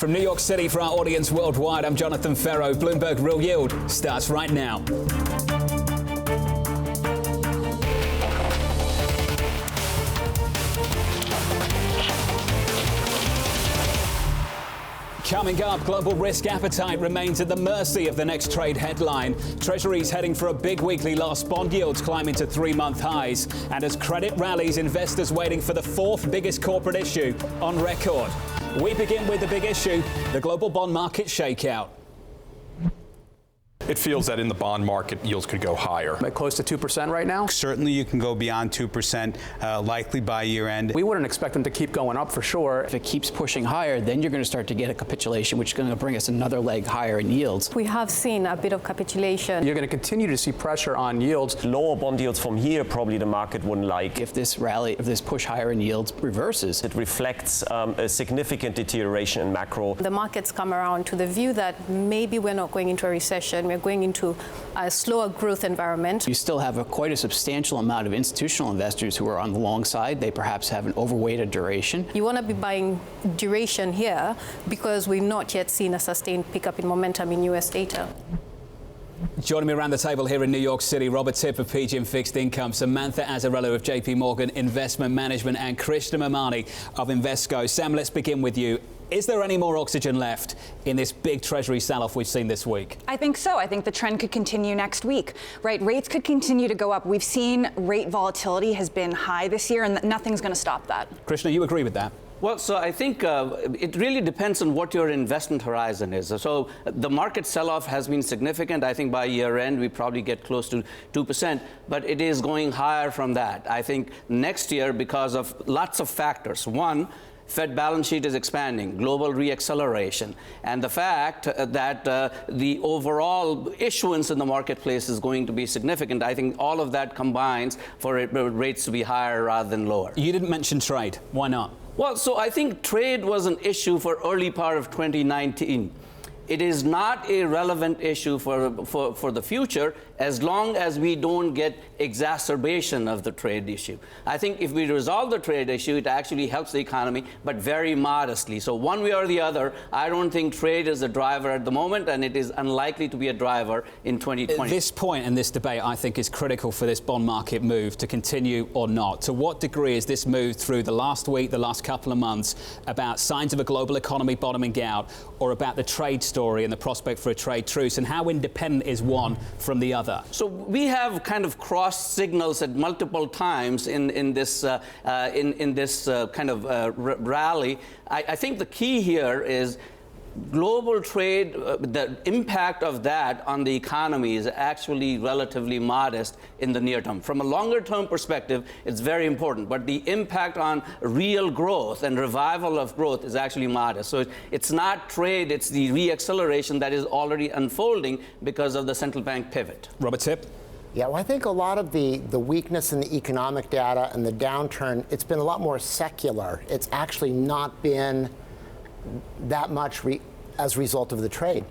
From New York City for our audience worldwide, I'm Jonathan Ferro. Bloomberg Real Yield starts right now. Coming up, global risk appetite remains at the mercy of the next trade headline. Treasury's heading for a big weekly loss, bond yields climbing to 3-month highs. And as credit rallies, investors waiting for the fourth biggest corporate issue on record. We begin with the big issue, the global bond market shakeout. It feels that in the bond market, yields could go higher. Close to 2% right now? Certainly you can go beyond 2%, likely by year end. We wouldn't expect them to keep going up for sure. If it keeps pushing higher, then you're going to start to get a capitulation, which is going to bring us another leg higher in yields. We have seen a bit of capitulation. You're going to continue to see pressure on yields. Lower bond yields from here, probably the market wouldn't like. If this rally, if this push higher in yields reverses, it reflects a significant deterioration in macro. The markets come around to the view that maybe we're not going into a recession, we're going into a slower growth environment. You still have quite a substantial amount of institutional investors who are on the long side. They perhaps have an overweighted duration. You want to be buying duration here because we've not yet seen a sustained pickup in momentum in US data. Joining me around the table here in New York City, Tipp of PGIM Fixed Income, Samantha Azzarello of JP Morgan Investment Management, and Krishna Memani of Invesco. Sam, let's begin with you. Is there any more oxygen left in this big Treasury sell-off we've seen this week? I think so. I think the trend could continue next week, right? Rates could continue to go up. We've seen rate volatility has been high this year, and nothing's going to stop that. Krishna, you agree with that? Well, so I think it really depends on what your investment horizon is. So the market sell-off has been significant. I think by year end, we probably get close to 2%, but it is going higher from that. I think next year, because of lots of factors. One, Fed balance sheet is expanding, global reacceleration, and the fact that the overall issuance in the marketplace is going to be significant. I think all of that combines for rates to be higher rather than lower. You didn't mention trade. Why not? Well, so I think trade was an issue for early part of 2019. It is not a relevant issue for the future as long as we don't get exacerbation of the trade issue. I think if we resolve the trade issue, it actually helps the economy, but very modestly. So one way or the other, I don't think trade is a driver at the moment, and it is unlikely to be a driver in 2020. This point in this debate, I think, is critical for this bond market move to continue or not. To what degree is this move through the last week, the last couple of months, about signs of a global economy bottoming out, or about the trade story and the prospect for a trade truce, and how independent is one from the other? So we have kind of crossed signals at multiple times in this kind of rally. I think the key here is global trade, the impact of that on the economy is actually relatively modest in the near term. From a longer term perspective, it's very important, but the impact on real growth and revival of growth is actually modest. So it's not trade, it's the reacceleration that is already unfolding because of the central bank pivot. Tipp? Yeah, well, I think a lot of the weakness in the economic data and the downturn, it's been a lot more secular. It's actually not been that much as a result of the trade.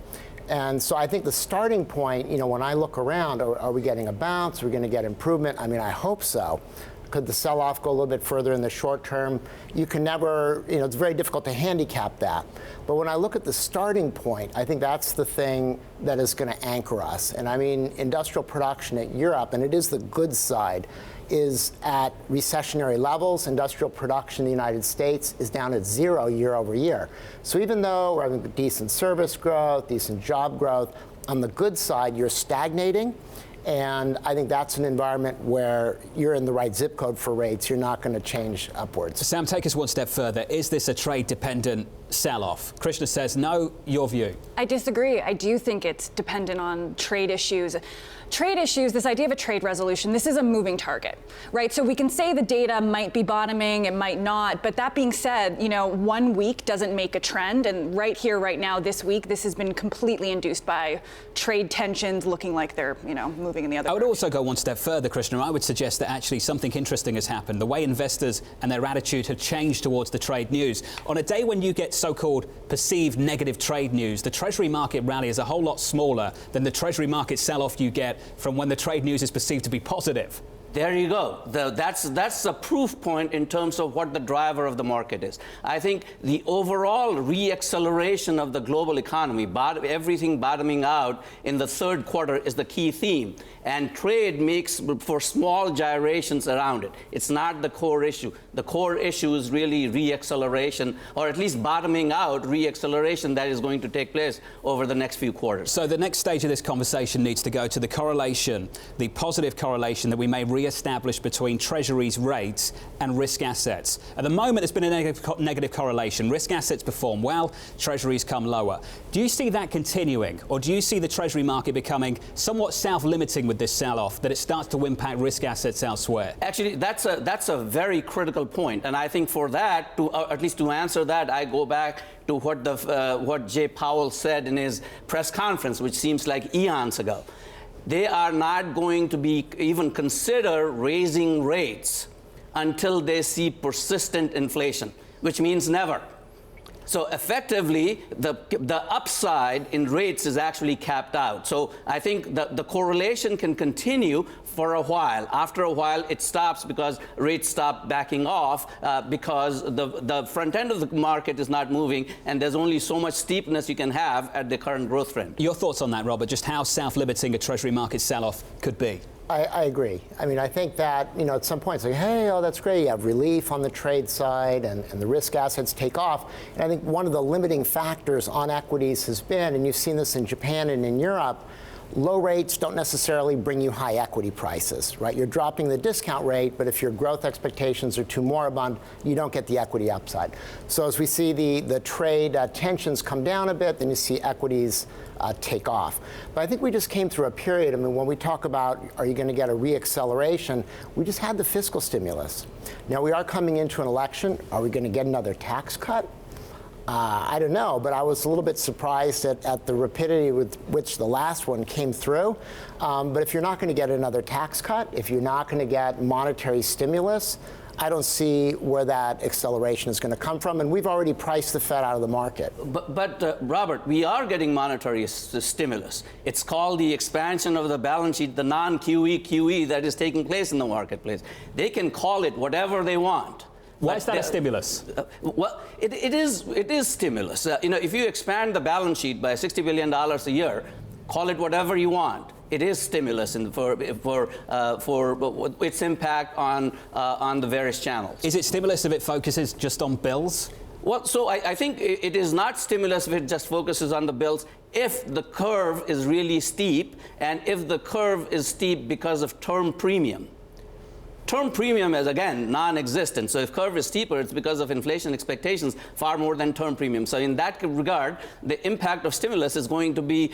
And so I think the starting point, when I look around, are we getting a bounce? Are we going to get improvement? I mean, I hope so. Could the sell-off go a little bit further in the short term? You can never, it's very difficult to handicap that. But when I look at the starting point, I think that's the thing that is going to anchor us. And I mean, industrial production in Europe, and it is the goods side, is at recessionary levels. Industrial production in the United States is down at 0 year over year. So even though we're having decent service growth, decent job growth, on the goods side, you're stagnating. And I think that's an environment where you're in the right zip code for rates. You're not going to change upwards. Sam, take us one step further. Is this a trade-dependent sell-off? Krishna says no. Your view? I disagree. I do think it's dependent on trade issues. Trade issues, this idea of a trade resolution, this is a moving target, right? So we can say the data might be bottoming, it might not, but that being said, 1 week doesn't make a trend, and right here, right now, this week, this has been completely induced by trade tensions looking like they're, moving in the other direction. I would also go one step further, Krishna. I would suggest that actually something interesting has happened. The way investors and their attitude have changed towards the trade news. On a day when you get so-called perceived negative trade news, the Treasury market rally is a whole lot smaller than the Treasury market sell-off you get from when the trade news is perceived to be positive. There you go. That's a proof point in terms of what the driver of the market is. I think the overall re-acceleration of the global economy, everything bottoming out in the third quarter is the key theme. And trade makes for small gyrations around it. It's not the core issue. The core issue is really re-acceleration, or at least bottoming out re-acceleration that is going to take place over the next few quarters. So the next stage of this conversation needs to go to the correlation, the positive correlation that we may re-establish between Treasury's rates and risk assets. At the moment, there's been a negative correlation. Risk assets perform well, Treasuries come lower. Do you see that continuing, or do you see the Treasury market becoming somewhat self-limiting with this sell-off, that it starts to impact risk assets elsewhere? Actually, that's a very critical point, and I think for that, at least to answer that, I go back to what Jay Powell said in his press conference, which seems like eons ago. They are not going to be even consider raising rates until they see persistent inflation, which means never. So effectively, the upside in rates is actually capped out. So I think the correlation can continue for a while. After a while, it stops because rates stop backing off because the front end of the market is not moving, and there's only so much steepness you can have at the current growth trend. Your thoughts on that, Robert, just how self-limiting a Treasury market sell-off could be? I agree. I mean, I think that, at some point it's like, hey, oh, that's great. You have relief on the trade side and the risk assets take off. And I think one of the limiting factors on equities has been, and you've seen this in Japan and in Europe, low rates don't necessarily bring you high equity prices, right? You're dropping the discount rate, but if your growth expectations are too moribund, you don't get the equity upside. So as we see the trade tensions come down a bit, then you see equities take off. But I think we just came through a period, when we talk about are you going to get a re-acceleration, we just had the fiscal stimulus. Now we are coming into an election. Are we going to get another tax cut? I don't know, but I was a little bit surprised at the rapidity with which the last one came through. But if you're not going to get another tax cut, if you're not going to get monetary stimulus, I don't see where that acceleration is going to come from, and we've already priced the Fed out of the market. But Robert, we are getting monetary stimulus. It's called the expansion of the balance sheet, the non-QE QE that is taking place in the marketplace. They can call it whatever they want. Why is that a stimulus? Well, it is stimulus. If you expand the balance sheet by $60 billion a year, call it whatever you want. It is stimulus for its impact on the various channels. Is it stimulus if it focuses just on bills? Well, so I think it is not stimulus if it just focuses on the bills. If the curve is really steep, and if the curve is steep because of term premium. Term premium is, again, non-existent. So if curve is steeper, it's because of inflation expectations far more than term premium. So in that regard, the impact of stimulus is going to be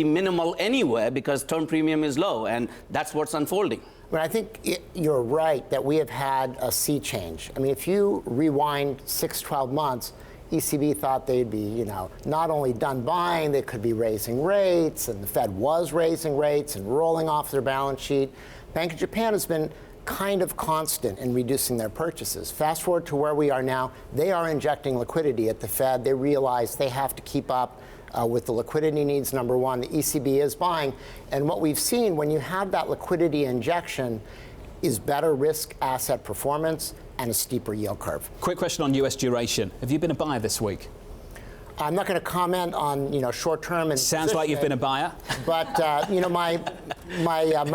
minimal anyway because term premium is low, and that's what's unfolding. But I think you're right that we have had a sea change. I mean, if you rewind 6-12 months, ECB thought they'd be, not only done buying, they could be raising rates, and the Fed was raising rates and rolling off their balance sheet. Bank of Japan has been kind of constant in reducing their purchases. Fast forward to where we are now, they are injecting liquidity at the Fed. They realize they have to keep up with the liquidity needs, number one. The ECB is buying. And what we've seen when you have that liquidity injection is better risk asset performance and a steeper yield curve. Quick question on U.S. duration. Have you been a buyer this week? I'm not going to comment on short term and sounds like you've been a buyer. But my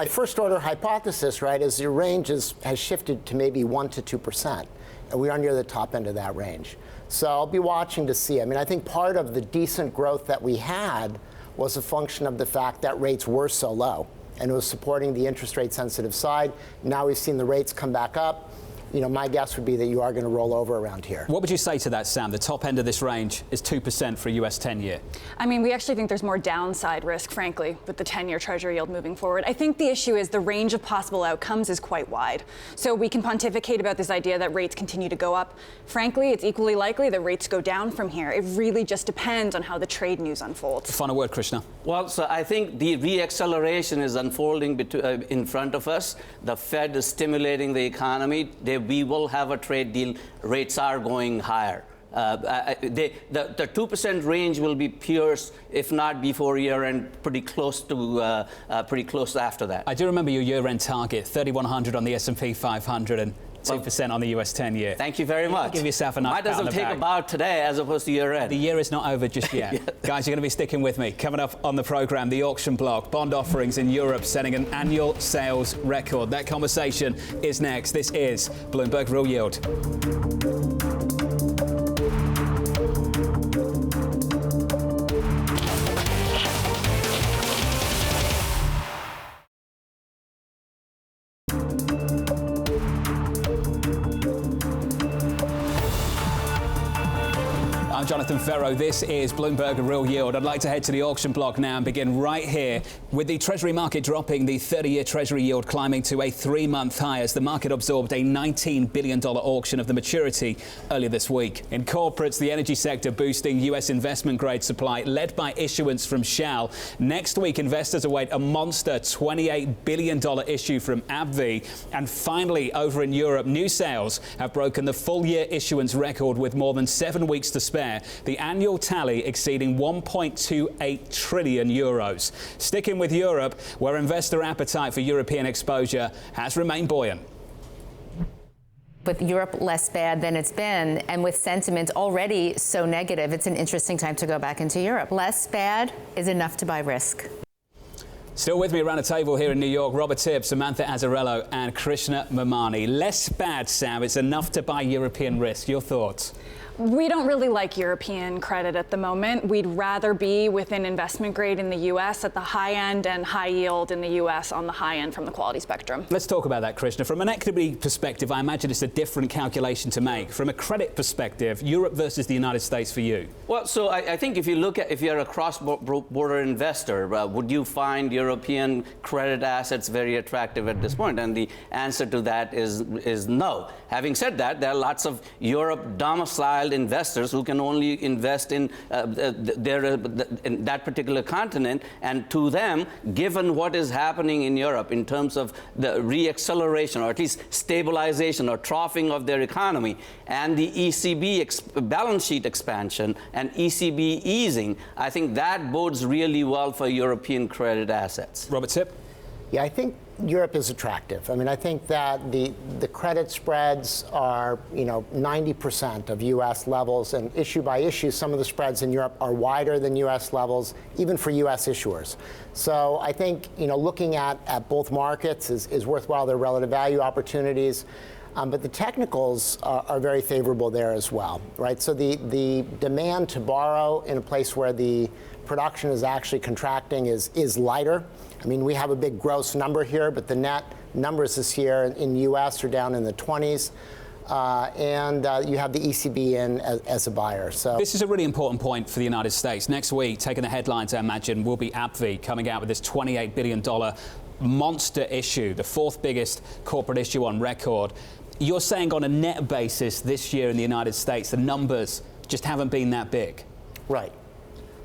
first order hypothesis, right, is the range has shifted to maybe 1% to 2%, and we are near the top end of that range. So I'll be watching to see. I think part of the decent growth that we had was a function of the fact that rates were so low, and it was supporting the interest rate sensitive side. Now we've seen the rates come back up. My guess would be that you are going to roll over around here. What would you say to that, Sam? The top end of this range is 2% for a US 10-year. We actually think there's more downside risk, frankly, with the 10-year Treasury yield moving forward. I think the issue is the range of possible outcomes is quite wide. So we can pontificate about this idea that rates continue to go up. Frankly, it's equally likely that rates go down from here. It really just depends on how the trade news unfolds. Final word, Krishna. Well, so I think the re-acceleration is unfolding in front of us. The Fed is stimulating the economy. We will have a trade deal. Rates are going higher. The 2% range will be pierced, if not before year-end, pretty close after that. I do remember your year-end target, 3,100 on the S&P 500 and 2% on the US 10-year. Thank you very much. Give yourself a nice pat on the back. Might as well take a bow today as opposed to year-end. The year is not over just yet. Yeah. Guys, you're going to be sticking with me. Coming up on the programme, the auction block, bond offerings in Europe setting an annual sales record. That conversation is next. This is Bloomberg Real Yield. I'm Jonathan Ferro. This is Bloomberg Real Yield. I'd like to head to the auction block now and begin right here with the Treasury market dropping, the 30-year Treasury yield climbing to a 3-month high as the market absorbed a $19 billion auction of the maturity earlier this week. In corporates, the energy sector boosting U.S. investment-grade supply, led by issuance from Shell. Next week, investors await a monster $28 billion issue from AbbVie. And finally, over in Europe, new sales have broken the full-year issuance record with more than 7 weeks to spare. The annual tally exceeding 1.28 trillion euros. Sticking with Europe, where investor appetite for European exposure has remained buoyant. With Europe less bad than it's been, and with sentiment already so negative, it's an interesting time to go back into Europe. Less bad is enough to buy risk. Still with me around the table here in New York, Robert Tipp, Samantha Azzarello and Krishna Memani. Less bad, Sam, it's enough to buy European risk. Your thoughts? We don't really like European credit at the moment. We'd rather be within investment grade in the U.S. at the high end and high yield in the U.S. on the high end from the quality spectrum. Let's talk about that, Krishna. From an equity perspective, I imagine it's a different calculation to make. From a credit perspective, Europe versus the United States for you? Well, so I think if you're a cross-border investor, would you find European credit assets very attractive at this point? And the answer to that is no. Having said that, there are lots of Europe domiciled investors who can only invest in in that particular continent, and to them, given what is happening in Europe in terms of the reacceleration or at least stabilization or troughing of their economy and the ECB balance sheet expansion and ECB easing, I think that bodes really well for European credit assets. Robert Tipp? Yeah, I think Europe is attractive. I mean, I think that the credit spreads are, 90% of U.S. levels, and issue by issue, some of the spreads in Europe are wider than U.S. levels, even for U.S. issuers. So I think, looking at both markets is worthwhile. There are relative value opportunities. But the technicals are very favorable there as well, right? So the demand to borrow in a place where the production is actually contracting is lighter. I mean, we have a big gross number here, but the net numbers this year in the U.S. are down in the 20s. And you have the ECB in as a buyer. So this is a really important point for the United States. Next week, taking the headlines, I imagine, will be AbbVie coming out with this $28 billion monster issue, the 4th biggest corporate issue on record. You're saying on a net basis this year in the United States, the numbers just haven't been that big. Right.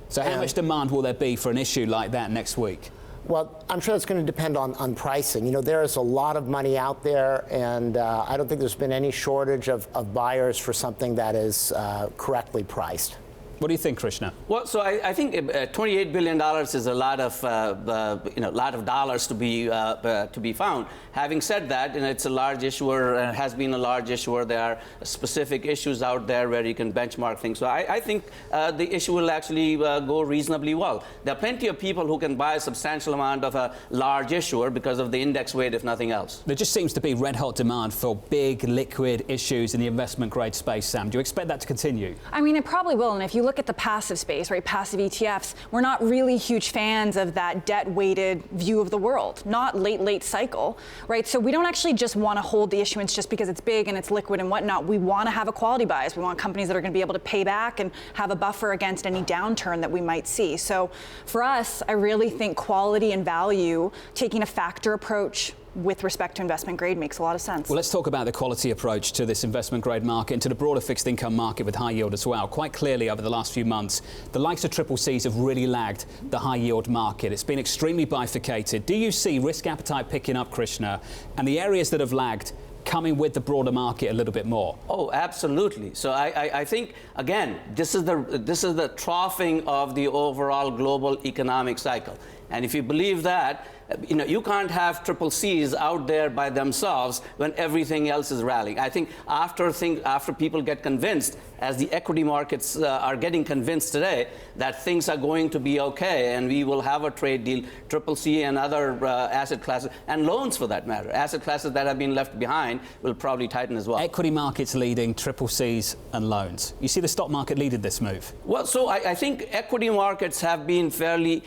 So how much demand will there be for an issue like that next week? Well, I'm sure it's going to depend on pricing. There is a lot of money out there, and I don't think there's been any shortage of buyers for something that is correctly priced. What do you think, Krishna? Well, so I think $28 billion is a lot of dollars to be found. Having said that, it's a large issuer and has been a large issuer. There are specific issues out there where you can benchmark things. So I think the issue will actually go reasonably well. There are plenty of people who can buy a substantial amount of a large issuer because of the index weight, if nothing else. There just seems to be red-hot demand for big, liquid issues in the investment-grade space, Sam. Do you expect that to continue? I mean, it probably will. And if you look at the passive space, right, passive ETFs, we're not really huge fans of that debt-weighted view of the world, not late cycle, right? So we don't actually just want to hold the issuance just because it's big and it's liquid and whatnot. We want to have a quality bias. We want companies that are going to be able to pay back and have a buffer against any downturn that we might see. So for us, I really think quality and value, taking a factor approach with respect to investment grade makes a lot of sense. Well, let's talk about the quality approach to this investment grade market and to the broader fixed income market with high yield as well. Quite clearly over the last few months, the likes of triple Cs have really lagged the high yield market. It's been extremely bifurcated. Do you see risk appetite picking up, Krishna, and the areas that have lagged coming with the broader market a little bit more? Oh, absolutely. So I think, again, this is the troughing of the overall global economic cycle. And if you believe that, you can't have triple Cs out there by themselves when everything else is rallying. I think after people get convinced, as the equity markets are getting convinced today, that things are going to be okay and we will have a trade deal, triple C and other asset classes, and loans for that matter, asset classes that have been left behind will probably tighten as well. Equity markets leading, triple Cs and loans. You see the stock market leaded this move? Well, so I think equity markets have been fairly,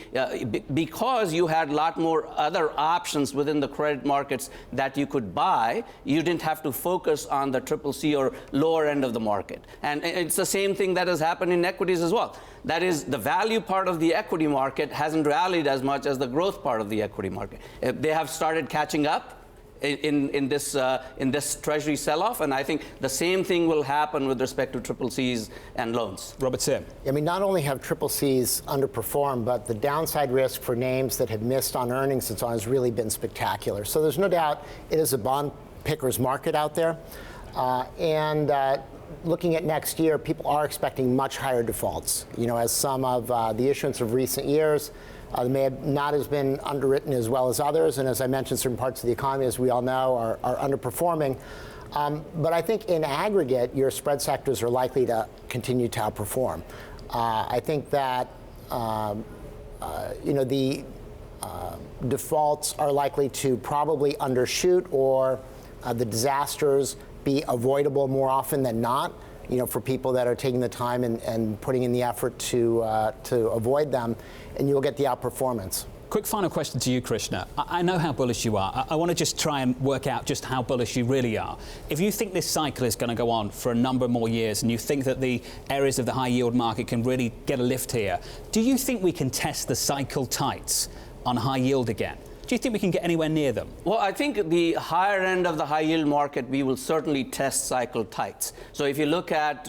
because you had a lot more other options within the credit markets that you could buy, you didn't have to focus on the triple C or lower end of the market. And it's the same thing that has happened in equities as well. That is, the value part of the equity market hasn't rallied as much as the growth part of the equity market. They have started catching up in this Treasury sell-off, and I think the same thing will happen with respect to triple Cs and loans. Robert Tipp. I mean, not only have triple Cs underperformed, but the downside risk for names that have missed on earnings and so on has really been spectacular. So there's no doubt it is a bond picker's market out there, looking at next year, people are expecting much higher defaults. As some of the issuance of recent years may have not as been underwritten as well as others, and as I mentioned, certain parts of the economy, as we all know, are underperforming. But I think in aggregate, your spread sectors are likely to continue to outperform. I think that the defaults are likely to probably undershoot, or the disasters be avoidable more often than not, for people that are taking the time and putting in the effort to avoid them, and you'll get the outperformance. Quick final question to you, Krishna. I know how bullish you are. I want to just try and work out just how bullish you really are. If you think this cycle is going to go on for a number more years, and you think that the areas of the high yield market can really get a lift here, do you think we can test the cycle tights on high yield again? Do you think we can get anywhere near them? Well, I think the higher end of the high yield market, we will certainly test cycle tights. So if you look at,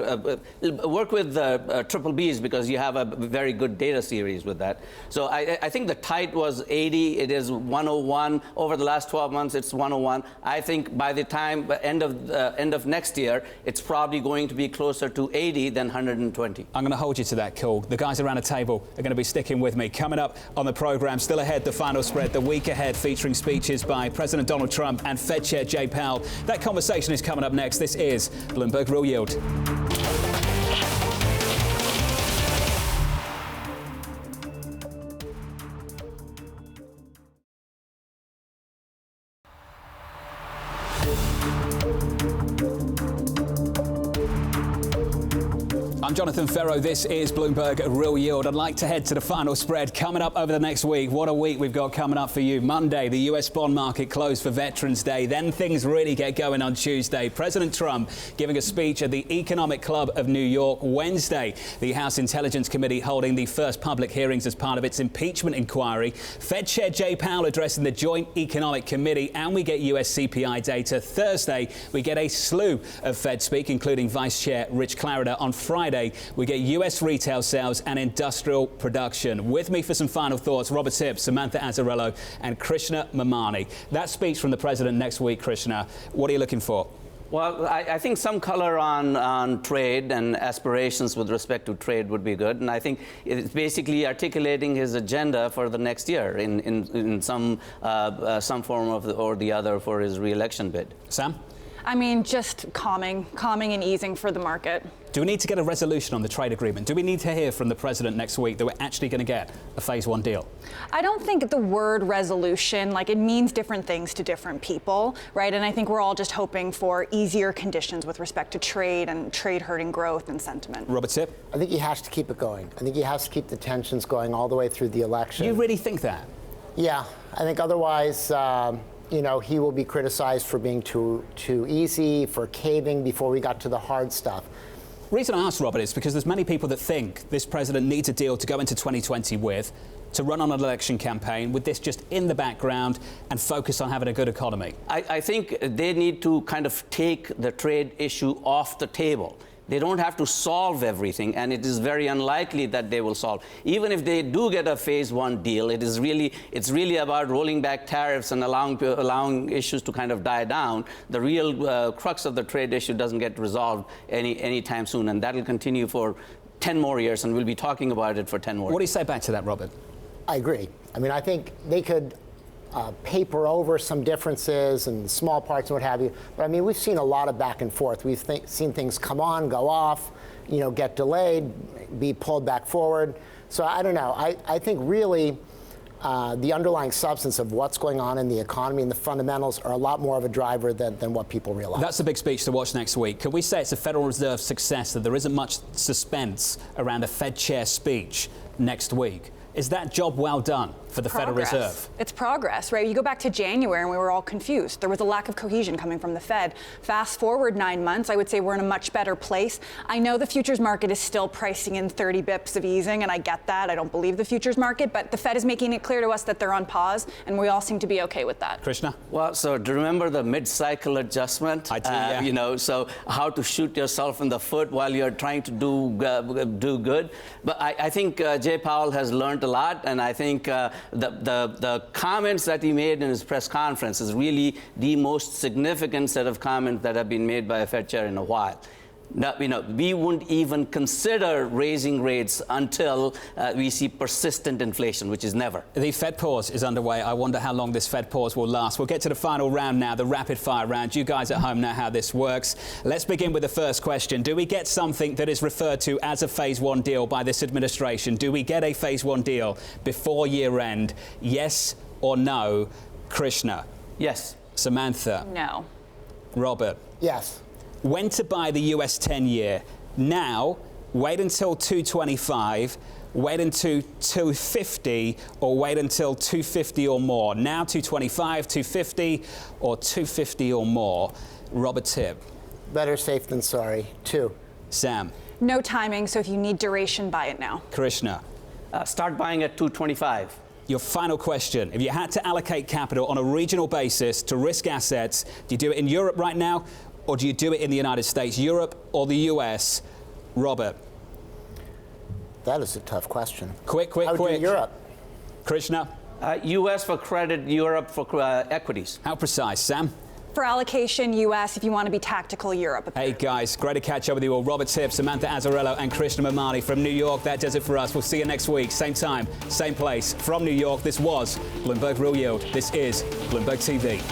work with the triple Bs, because you have a very good data series with that. So I think the tight was 80, it is 101. Over the last 12 months, it's 101. I think by the time end of next year, it's probably going to be closer to 80 than 120. I'm going to hold you to that call. The guys around the table are going to be sticking with me. Coming up on the program, still ahead, the final spread, the week ahead, featuring speeches by President Donald Trump and Fed Chair Jay Powell. That conversation is coming up next. This is Bloomberg Real Yield. I'm Jonathan Ferro. This is Bloomberg Real Yield. I'd like to head to the final spread coming up over the next week. What a week we've got coming up for you. Monday, the U.S. bond market closed for Veterans Day. Then things really get going on Tuesday. President Trump giving a speech at the Economic Club of New York. Wednesday, the House Intelligence Committee holding the first public hearings as part of its impeachment inquiry. Fed Chair Jay Powell addressing the Joint Economic Committee, and we get U.S. CPI data. Thursday, we get a slew of Fed speak, including Vice Chair Rich Clarida. On Friday, we get U.S. retail sales and industrial production. With me for some final thoughts, Robert Tipp, Samantha Azzarello, and Krishna Memani. That speech from the president next week, Krishna, what are you looking for? Well, I think some color on trade and aspirations with respect to trade would be good. And I think it's basically articulating his agenda for the next year in some form or the other for his re-election bid. Sam? I mean, just calming and easing for the market. Do we need to get a resolution on the trade agreement? Do we need to hear from the president next week that we're actually going to get a phase one deal? I don't think the word resolution, it means different things to different people, right? And I think we're all just hoping for easier conditions with respect to trade and trade hurting growth and sentiment. Robert Tipp? I think he has to keep it going. I think he has to keep the tensions going all the way through the election. You really think that? Yeah, I think otherwise, he will be criticized for being too easy, for caving before we got to the hard stuff. The reason I asked, Robert, is because there's many people that think this president needs a deal to go into 2020 with, to run on an election campaign with this just in the background and focus on having a good economy. I think they need to kind of take the trade issue off the table, They don't have to solve everything, and it is very unlikely that they will solve. Even if they do get a phase one deal, it's really about rolling back tariffs and allowing issues to kind of die down. The real crux of the trade issue doesn't get resolved anytime soon, and that'll continue for 10 more years, and we'll be talking about it for 10 more years. What do you say back to that, Robert? I agree. I mean, I think they could paper over some differences and small parts and what have you. But I mean, we've seen a lot of back and forth. We've seen things come on, go off, get delayed, be pulled back forward. So I don't know. I think really the underlying substance of what's going on in the economy and the fundamentals are a lot more of a driver than what people realize. That's a big speech to watch next week. Can we say it's a Federal Reserve success that there isn't much suspense around a Fed chair speech next week? Is that job well done for the Federal Reserve? It's progress, right? You go back to January and we were all confused. There was a lack of cohesion coming from the Fed. Fast forward 9 months, I would say we're in a much better place. I know the futures market is still pricing in 30 bips of easing, and I get that. I don't believe the futures market, but the Fed is making it clear to us that they're on pause, and we all seem to be okay with that. Krishna? Well, so do you remember the mid-cycle adjustment? I do, yeah. So how to shoot yourself in the foot while you're trying to do good. But I think Jay Powell has learned a lot, and I think the comments that he made in his press conference is really the most significant set of comments that have been made by a Fed chair in a while. Now, we wouldn't even consider raising rates until we see persistent inflation, which is never. The Fed pause is underway. I wonder how long this Fed pause will last. We'll get to the final round now, the rapid fire round. You guys at home know how this works. Let's begin with the first question. Do we get something that is referred to as a phase one deal by this administration? Do we get a phase one deal before year end? Yes or no? Krishna? Yes. Samantha? No. Robert? Yes. When to buy the US 10-year? Now, wait until 225, wait until 250, or wait until 250 or more? Now 225, 250, or 250 or more? Robert Tipp. Better safe than sorry. 2. Sam. No timing, so if you need duration, buy it now. Krishna. Start buying at 225. Your final question. If you had to allocate capital on a regional basis to risk assets, do you do it in Europe right now, or do you do it in the United States? Europe or the US? Robert? That is a tough question. Quick. I would do Europe. Krishna? US for credit, Europe for equities. How precise? Sam? For allocation, US. If you want to be tactical, Europe. Hey guys, great to catch up with you all. Robert Tipp, Samantha Azzarello, and Krishna Memani from New York. That does it for us. We'll see you next week. Same time, same place. From New York, this was Bloomberg Real Yield. This is Bloomberg TV.